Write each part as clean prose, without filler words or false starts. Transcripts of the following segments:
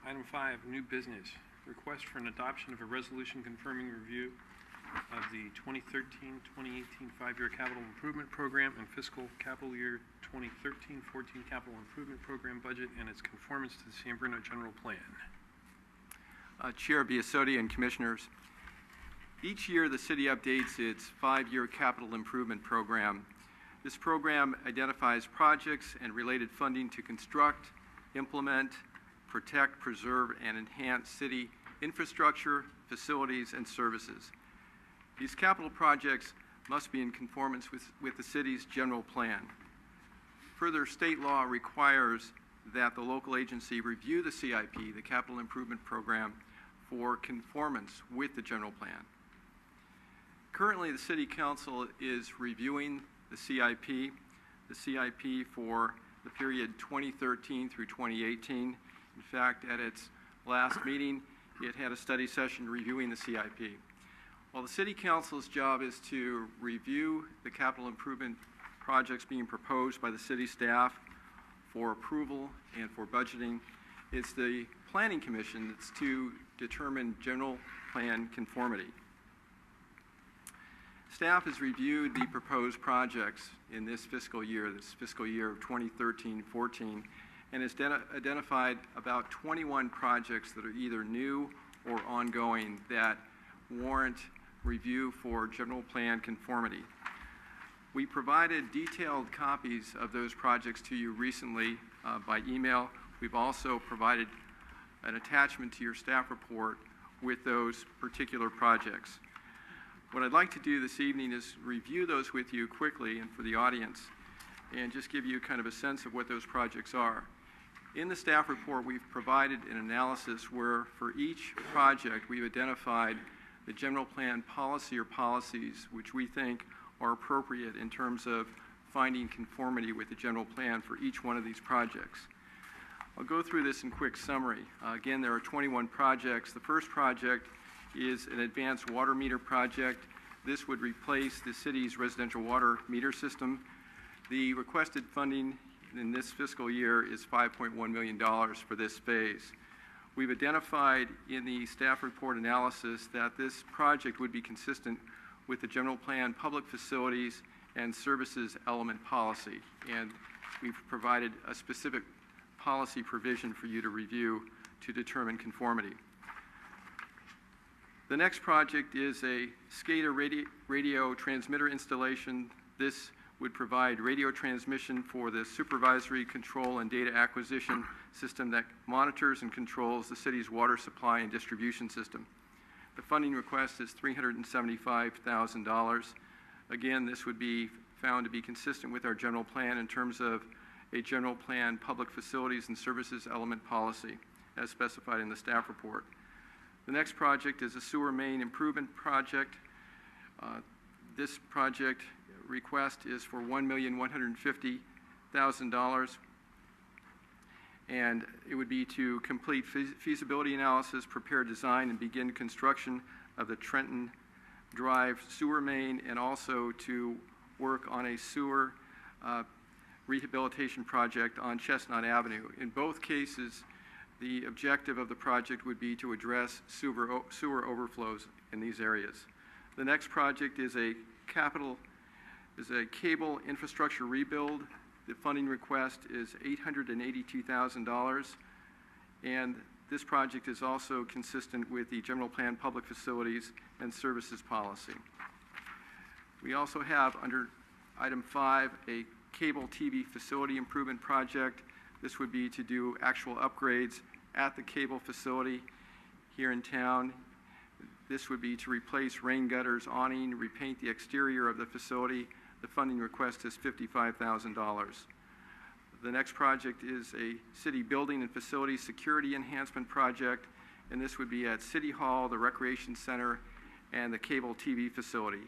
Item 5, new business. Request for an adoption of a resolution confirming review of the 2013-2018 5-year capital improvement program and fiscal capital year 2013-14 capital improvement program budget and its conformance to the San Bruno General Plan. Chair Biasotti and Commissioners, each year the city updates its 5-year capital improvement program. This program identifies projects and related funding to construct, implement, protect, preserve, and enhance city infrastructure, facilities, and services. These capital projects must be in conformance with the city's general plan. Further, state law requires that the local agency review the CIP, the Capital Improvement Program, for conformance with the general plan. Currently, the City Council is reviewing the CIP for the period 2013 through 2018. In fact, at its last meeting, it had a study session reviewing the CIP. While the City Council's job is to review the capital improvement projects being proposed by the city staff for approval and for budgeting, it's the Planning Commission that's to determine general plan conformity. Staff has reviewed the proposed projects in this fiscal year of 2013-14, and has identified about 21 projects that are either new or ongoing that warrant review for general plan conformity. We provided detailed copies of those projects to you recently by email. We've also provided an attachment to your staff report with those particular projects. What I'd like to do this evening is review those with you quickly and for the audience, and just give you kind of a sense of what those projects are. In the staff report, we've provided an analysis where for each project we've identified the general plan policy or policies which we think are appropriate in terms of finding conformity with the general plan for each one of these projects. I'll go through this in quick summary. Again, there are 21 projects. The first project is an advanced water meter project. This would replace the city's residential water meter system. The requested funding in this fiscal year is $5.1 million for this phase. We've identified in the staff report analysis that this project would be consistent with the general plan public facilities and services element policy, and we've provided a specific policy provision for you to review to determine conformity. The next project is a SCADA radio transmitter installation. This would provide radio transmission for the supervisory control and data acquisition system that monitors and controls the city's water supply and distribution system. The funding request is $375,000. Again, this would be found to be consistent with our general plan in terms of a general plan public facilities and services element policy as specified in the staff report. The next project is a sewer main improvement project. This project request is for $1,150,000, and it would be to complete feasibility analysis, prepare design, and begin construction of the Trenton Drive sewer main, and also to work on a sewer rehabilitation project on Chestnut Avenue. In both cases, the objective of the project would be to address sewer overflows in these areas. The next project is a cable infrastructure rebuild. The funding request is $882,000, and this project is also consistent with the general plan public facilities and services policy. We also have under item 5 a cable TV facility improvement project. This would be to do actual upgrades at the cable facility here in town. This would be to replace rain gutters, awning, repaint the exterior of the facility. The funding request is $55,000. The next project is a city building and facility security enhancement project, and this would be at City Hall, the Recreation Center, and the cable TV facility.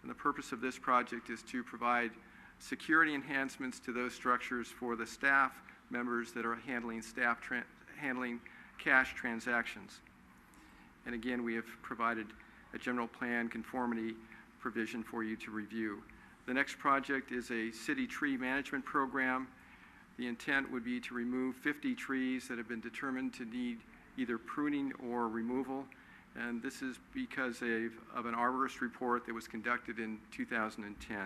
And the purpose of this project is to provide security enhancements to those structures for the staff members that are handling cash transactions. And again, we have provided a general plan conformity provision for you to review. The next project is a city tree management program. The intent would be to remove 50 trees that have been determined to need either pruning or removal. And this is because of an arborist report that was conducted in 2010.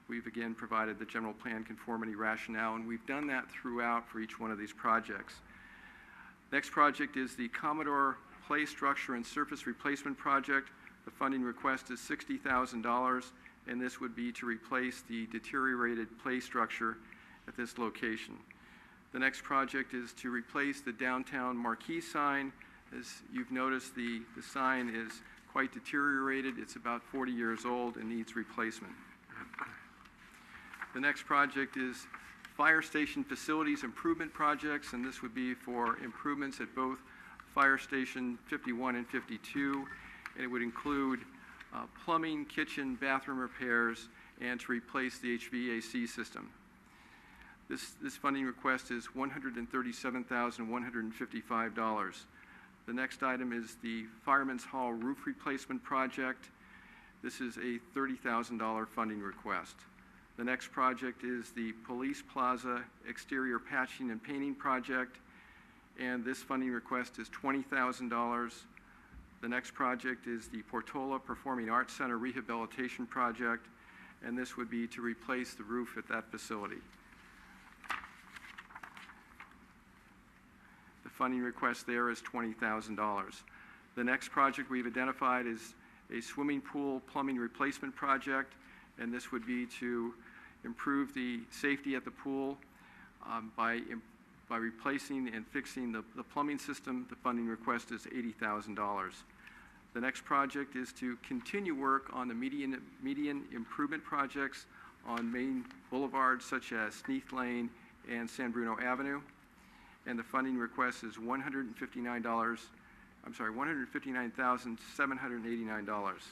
We've again provided the general plan conformity rationale, and we've done that throughout for each one of these projects. Next project is the Commodore Play Structure and Surface Replacement Project. The funding request is $60,000, and this would be to replace the deteriorated play structure at this location. The next project is to replace the downtown marquee sign. As you've noticed, the sign is quite deteriorated. It's about 40 years old and needs replacement. The next project is fire station facilities improvement projects, and this would be for improvements at both Fire Station 51 and 52, and it would include plumbing, kitchen, bathroom repairs, and to replace the HVAC system. This funding request is $137,155. The next item is the Fireman's Hall roof replacement project. This is a $30,000 funding request. The next project is the Police Plaza exterior patching and painting project, and this funding request is $20,000. The next project is the Portola Performing Arts Center rehabilitation project, and this would be to replace the roof at that facility. The funding request there is $20,000. The next project we've identified is a swimming pool plumbing replacement project, and this would be to improve the safety at the pool by replacing and fixing the plumbing system. The funding request is $80,000. The next project is to continue work on the median improvement projects on main boulevards such as Sneath Lane and San Bruno Avenue. And the funding request is $159,789.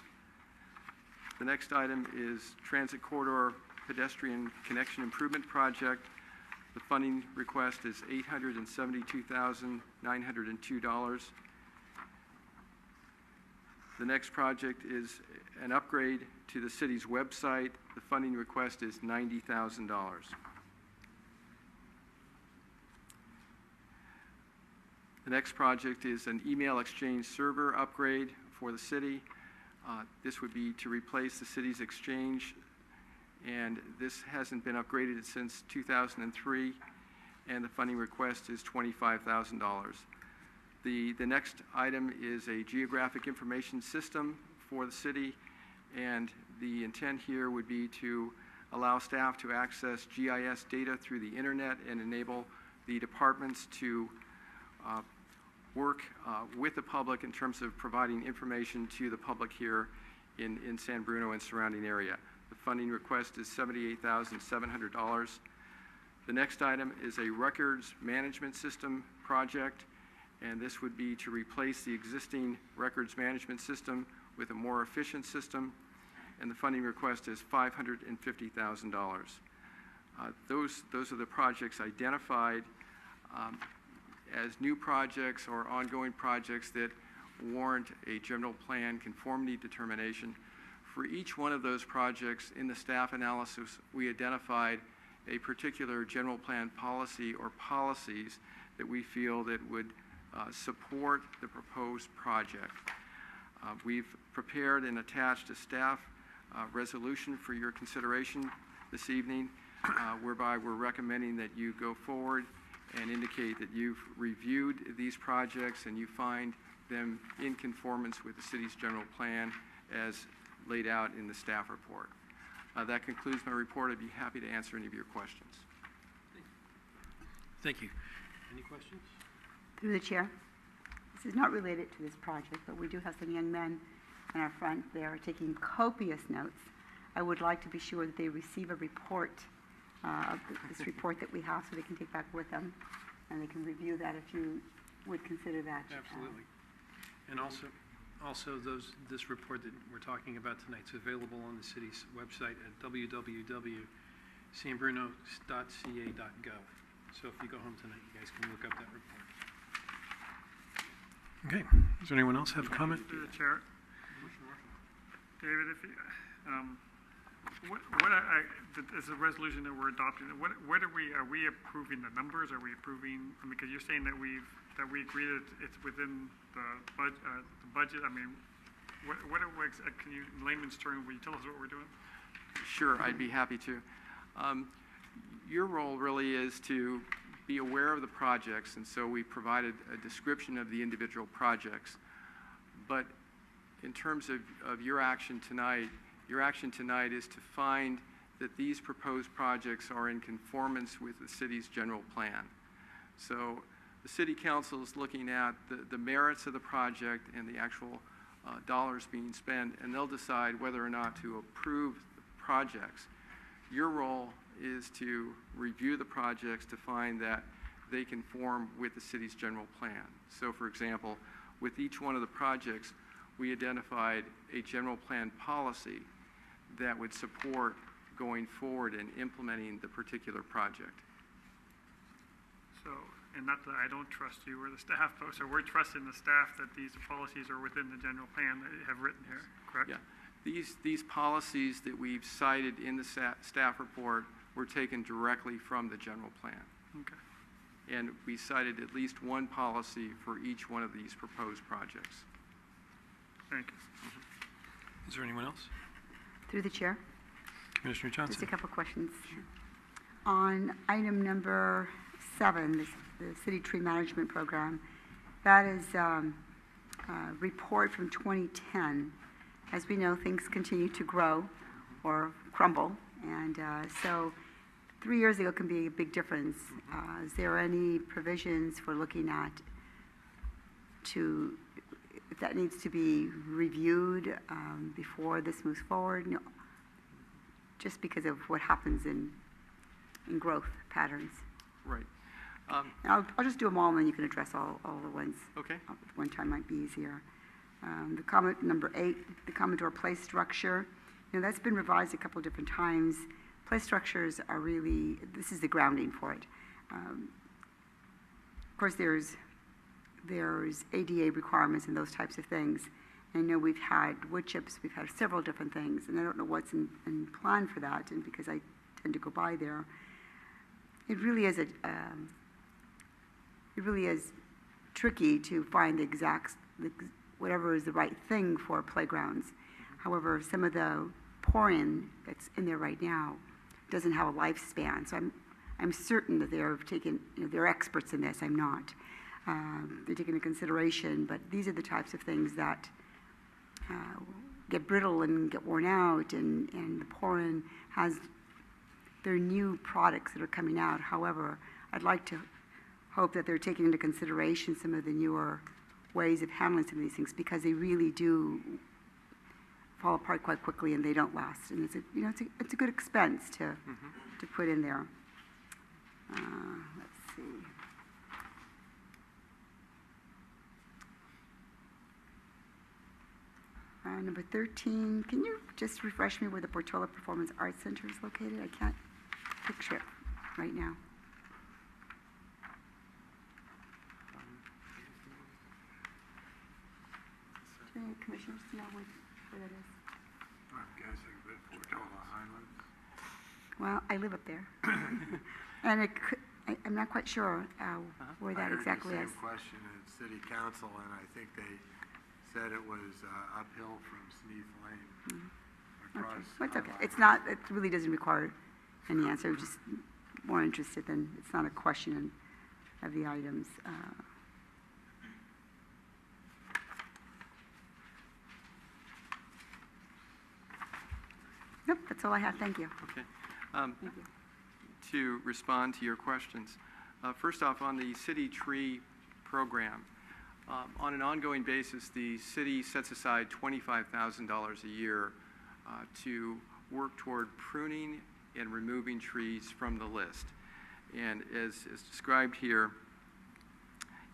The next item is Transit Corridor Pedestrian Connection Improvement Project. The funding request is $872,902. The next project is an upgrade to the city's website. The funding request is $90,000. The next project is an email exchange server upgrade for the city. This would be to replace the city's exchange, and this hasn't been upgraded since 2003, and the funding request is $25,000. The next item is a geographic information system for the city, and the intent here would be to allow staff to access GIS data through the internet and enable the departments to work with the public in terms of providing information to the public here in San Bruno and surrounding area. The funding request is $78,700. The next item is a records management system project, and this would be to replace the existing records management system with a more efficient system, and the funding request is $550,000. Those are the projects identified as new projects or ongoing projects that warrant a general plan conformity determination. For each one of those projects in the staff analysis, we identified a particular general plan policy or policies that we feel that would support the proposed project. We've prepared and attached a staff resolution for your consideration this evening, whereby we're recommending that you go forward and indicate that you've reviewed these projects and you find them in conformance with the city's general plan as laid out in the staff report. That concludes my report. I'd be happy to answer any of your questions. Thank you. Any questions? Through the chair. This is not related to this project, but we do have some young men in our front there taking copious notes. I would like to be sure that they receive a report, this report that we have, so they can take back with them, and they can review that if you would consider that. Absolutely. And also this report that we're talking about tonight is available on the city's website at www.sanbruno.ca.gov. So if you go home tonight, you guys can look up that report. Okay. Does anyone else have a comment? Through the chair. David, if you, is a resolution that we're adopting. What are we approving the numbers? Are we approving, I mean, because you're saying that we agree that it's within the budget. I mean, can you, in layman's terms, will you tell us what we're doing? Sure, I'd be happy to. Your role really is to be aware of the projects, and so we provided a description of the individual projects. But in terms of your action tonight is to find that these proposed projects are in conformance with the city's general plan. So the city council is looking at the merits of the project and the actual dollars being spent, and they'll decide whether or not to approve the projects. Your role is to review the projects to find that they conform with the city's general plan. So for example, with each one of the projects, we identified a general plan policy that would support going forward and implementing the particular project. So, and not that I don't trust you or the staff, but so we're trusting the staff that these policies are within the general plan that you have written here, correct? Yeah. These policies that we've cited in the staff report were taken directly from the general plan. Okay. And we cited at least one policy for each one of these proposed projects. Thank you. Is there anyone else? Through the chair, Commissioner just a Johnson. couple questions. On item number 7, the City Tree Management Program, that is a report from 2010. As we know, things continue to grow or crumble, and so 3 years ago can be a big difference. Is there any provisions for looking at if that needs to be reviewed before this moves forward? No, just because of what happens in growth patterns. Right. I'll just do them all, and then you can address all the ones. Okay. One time might be easier. The comment number 8, the Commodore Place structure. That's been revised a couple different times. Place structures are really, this is the grounding for it. Of course, there's ADA requirements and those types of things. I know we've had wood chips, we've had several different things, and I don't know what's in plan for that, and because I tend to go by there. It really is tricky to find the exact, whatever is the right thing for playgrounds. However, some of the pouring that's in there right now doesn't have a lifespan. So I'm certain that they're taking, they're experts in this. I'm not. They're taking into consideration, but these are the types of things that get brittle and get worn out, and the pouring has, they're new products that are coming out. However, I'd like to hope that they're taking into consideration some of the newer ways of handling some of these things, because they really do fall apart quite quickly and they don't last. And it's a good expense to put in there. Let's see. Number 13, can you just refresh me where the Portola Performance Arts Center is located? I can't picture it right now. Do any commissioners know where that is? I'm guessing that Portola Highlands. Well, I live up there. And I'm not quite sure where that exactly is. I heard the same question at City Council, and I think they said it was uphill from Sneath Lane. Okay. That's okay. It's not, it really doesn't require any answer. I'm just more interested than, it's not a question of the items. Nope, that's all I have. Thank you. Okay. Thank you. To respond to your questions, first off, on the City Tree Program, on an ongoing basis, the city sets aside $25,000 a year to work toward pruning and removing trees from the list. And as described here,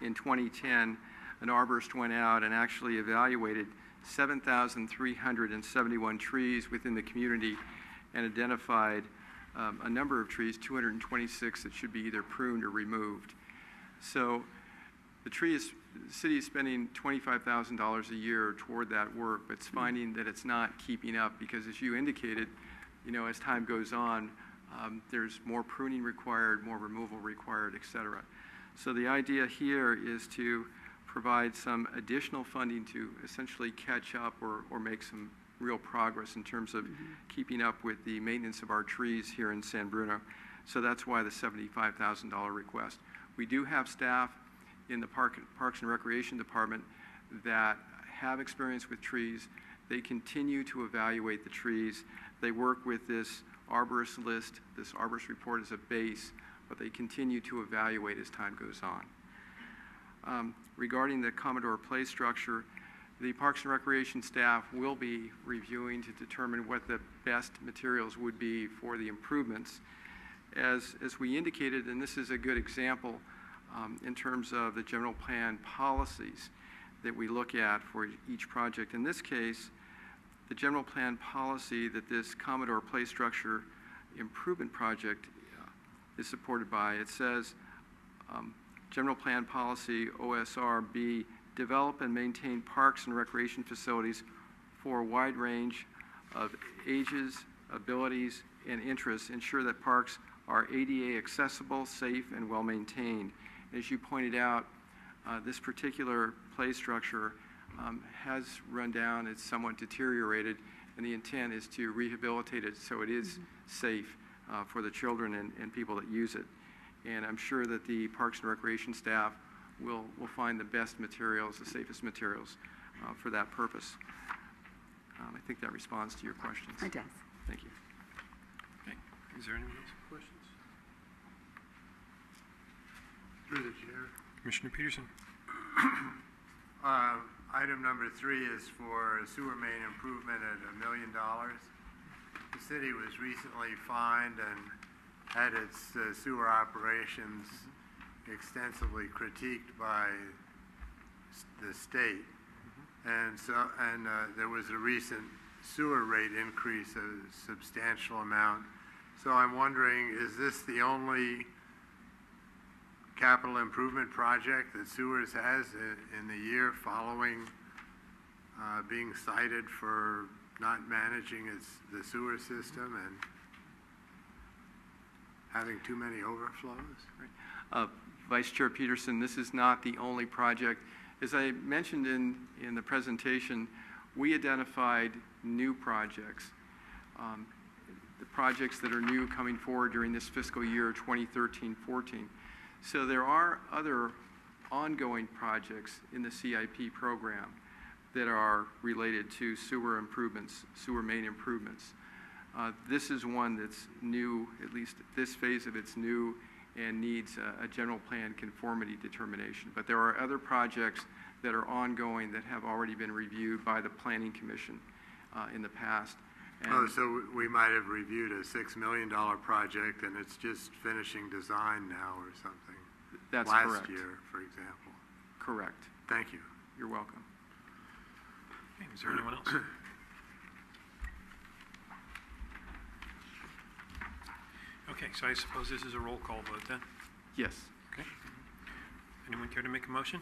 in 2010, an arborist went out and actually evaluated 7,371 trees within the community and identified a number of trees, 226, that should be either pruned or removed. So the city is spending $25,000 a year toward that work, but it's finding that it's not keeping up because, as you indicated, as time goes on, there's more pruning required, more removal required, et cetera. So the idea here is to provide some additional funding to essentially catch up or make some real progress in terms of keeping up with the maintenance of our trees here in San Bruno. So that's why the $75,000 request. We do have staff in the Parks and Recreation Department that have experience with trees. They continue to evaluate the trees. They work with this arborist list. This arborist report is a base, but they continue to evaluate as time goes on. Regarding the Commodore Play structure, the Parks and Recreation staff will be reviewing to determine what the best materials would be for the improvements. As we indicated, and this is a good example in terms of the general plan policies that we look at for each project. In this case, the general plan policy that this Commodore Play structure improvement project is supported by, it says, general plan policy OSRB, develop and maintain parks and recreation facilities for a wide range of ages, abilities, and interests. Ensure that parks are ADA accessible, safe, and well maintained. As you pointed out, this particular play structure has run down, it's somewhat deteriorated, and the intent is to rehabilitate it so it is safe for the children and people that use it. And I'm sure that the Parks and Recreation staff will find the best materials, the safest materials for that purpose. I think that responds to your questions. It does. Thank you. Okay. Is there anyone else with questions? Through the chair. Commissioner Peterson. Item number 3 is for a sewer main improvement at $1 million. The city was recently fined and had its sewer operations extensively critiqued by the state. And there was a recent sewer rate increase, a substantial amount. So I'm wondering, is this the only capital improvement project that sewers has in the year following being cited for not managing the sewer system and having too many overflows? Vice Chair Peterson, this is not the only project. As I mentioned in the presentation, we identified new projects, the projects that are new coming forward during this fiscal year 2013-14. So there are other ongoing projects in the CIP program that are related to sewer improvements, sewer main improvements. This is one that's new, at least this phase of it's new, and needs a general plan conformity determination. But there are other projects that are ongoing that have already been reviewed by the Planning Commission in the past. And so we might have reviewed a $6 million project and it's just finishing design now or something. That's last correct. year, for example. Correct. Thank you. You're welcome. Okay, is there anyone else? Okay, so I suppose this is a roll call vote then? Yes. Okay. Anyone care to make a motion?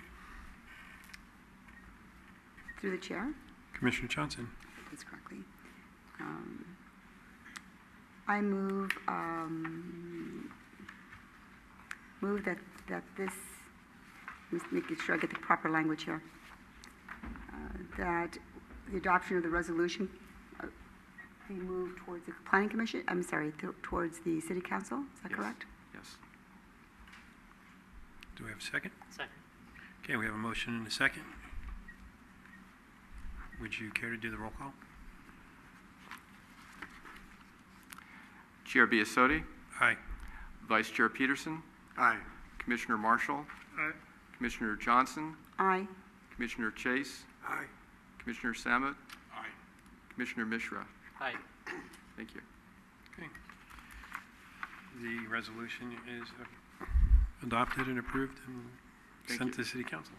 Through the chair, Commissioner Johnson. this correctly. I move that this, just making sure I get the proper language here, that the adoption of the resolution be moved towards the Planning Commission, I'm sorry, towards the City Council, is that Yes. correct? Yes. Do we have a second? Second. Okay, we have a motion and a second. Would you care to do the roll call? Chair Biasotti, Aye. Vice Chair Peterson, Aye. Commissioner Marshall, Aye. Commissioner Johnson, Aye. Commissioner Chase, Aye. Commissioner Samut, Aye. Commissioner Mishra. Aye. Thank you. Okay. The resolution is adopted and approved and Thank sent you. to the City Council.